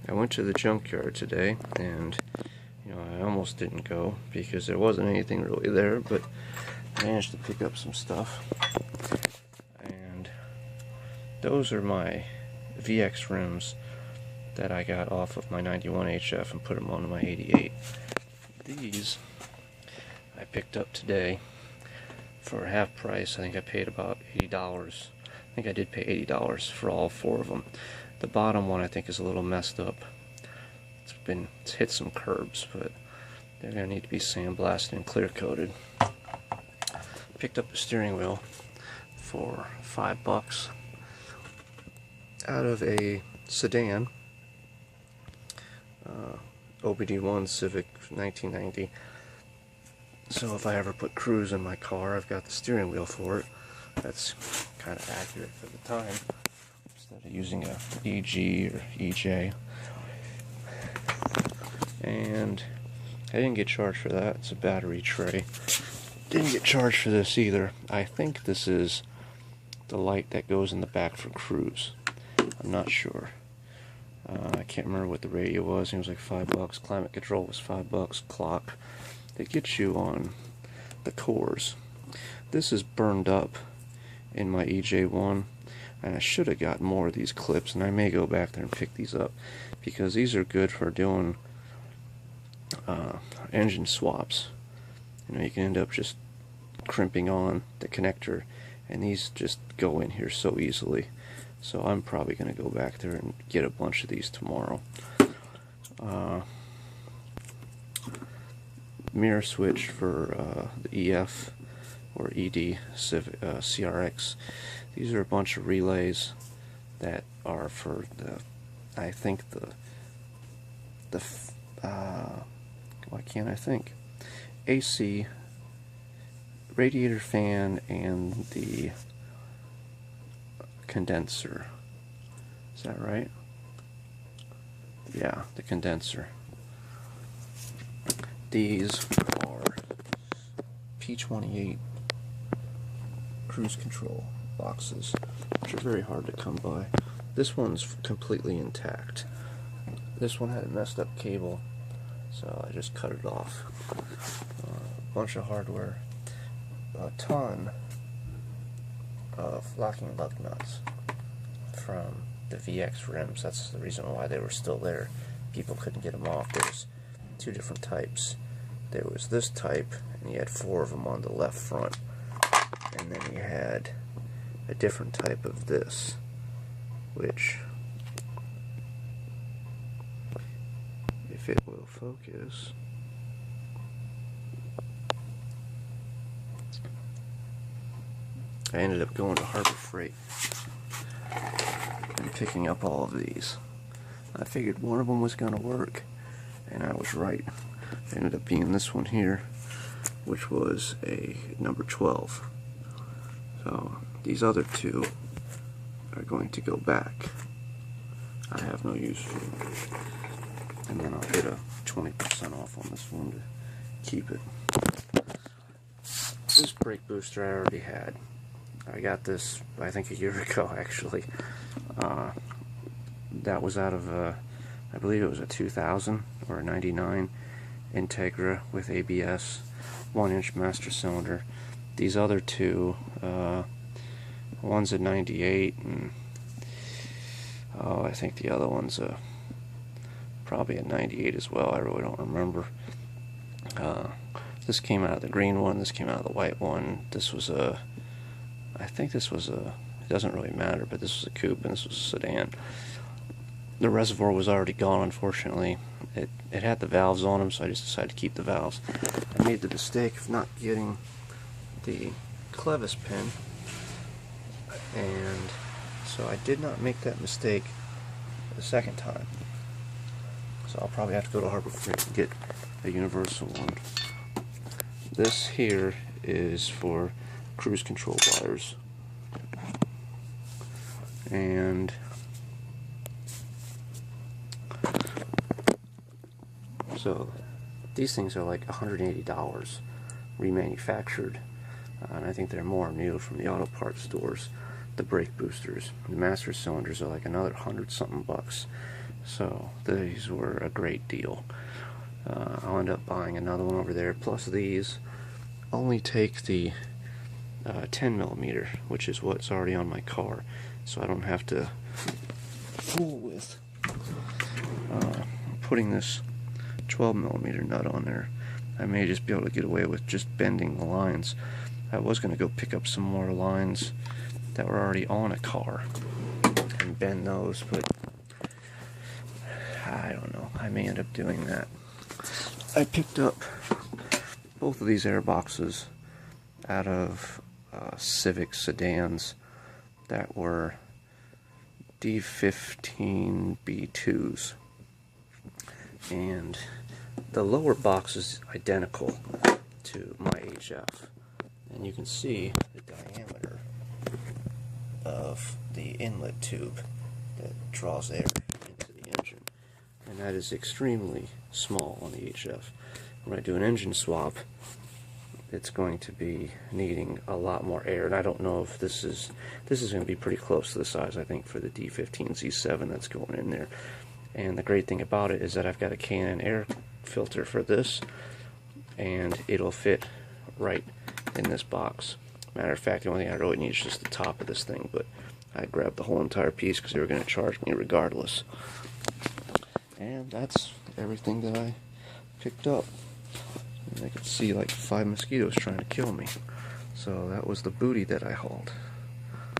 I went to the junkyard today, and I almost didn't go because there wasn't anything really there, but I managed to pick up some stuff. And those are my VX rims that I got off of my 91 HF and put them onto my 88. These I picked up today for half price. I think I paid about $80. I think I did pay $80 for all four of them. The bottom one I think is a little messed up. It's hit some curbs, but they're going to need to be sandblasted and clear coated. Picked up the steering wheel for $5 out of a sedan, OBD1 Civic 1990. So if I ever put cruise in my car, I've got the steering wheel for it. That's kind of accurate for the time, instead of using a EG or EJ. And I didn't get charged for that. It's a battery tray. Didn't get charged for this either. I think this is the light that goes in the back for cruise. I'm not sure. I can't remember what the radio was. I think it was like $5. Climate control was $5. Clock. It gets you on the cores. This is burned up in my EJ1, and I should have got more of these clips, and I may go back there and pick these up because these are good for doing engine swaps. You can end up just crimping on the connector, and these just go in here so easily. So I'm probably going to go back there and get a bunch of these tomorrow. Mirror switch for the EF or ED Civic, CRX. These are a bunch of relays that are for the, I think why can't I think? AC, radiator fan, and the condenser. Is that right? Yeah, the condenser. These are P28 cruise control boxes, which are very hard to come by. This one's completely intact. This one had a messed up cable, so I just cut it off. A bunch of hardware, a ton of locking lug nuts from the VX rims. That's the reason why they were still there. People couldn't get them off. There's two different types. There was this type, and you had 4 of them on the left front, and then you had a different type of this, which, if it will focus, I ended up going to Harbor Freight and picking up all of these. I figured one of them was going to work, and I was right. It ended up being this one here, which was a number 12. So these other two are going to go back. I have no use for them. And then I'll get a 20% off on this one to keep it. This brake booster I already had. I got this, I think, a year ago, actually. That was out of, I believe it was a 2000 or a 99 Integra with ABS, 1-inch master cylinder. These other two, one's a 98, and I think the other one's probably a 98 as well. I really don't remember. This came out of the green one, this came out of the white one. This was a, I think this was a, it doesn't really matter, but this was a coupe and this was a sedan. The reservoir was already gone, unfortunately. It had the valves on them, so I just decided to keep the valves. I made the mistake of not getting the clevis pin, and so I did not make that mistake the second time. So I'll probably have to go to Harbor Freight and get a universal one. This here is for cruise control wires, and so these things are like $180 remanufactured, and I think they're more new from the auto parts stores. The brake boosters, the master cylinders are like another $100-something bucks. So these were a great deal. I'll end up buying another one over there. Plus these only take the 10mm, which is what's already on my car, so I don't have to fool with putting this 12mm nut on there. I may just be able to get away with just bending the lines. I was going to go pick up some more lines that were already on a car and bend those, but I don't know. I may end up doing that. I picked up both of these air boxes out of Civic sedans that were D15 B2s, and the lower box is identical to my HF, and you can see the diameter of the inlet tube that draws air into the engine, and that is extremely small on the HF. When I do an engine swap, it's going to be needing a lot more air, and I don't know if this is going to be pretty close to the size, I think, for the D15 Z7 that's going in there. And the great thing about it is that I've got a Canon air filter for this, and it'll fit right in this box. Matter of fact, the only thing I really need is just the top of this thing, but I grabbed the whole entire piece because they were going to charge me regardless. And that's everything that I picked up. And I could see like 5 mosquitoes trying to kill me. So that was the booty that I hauled.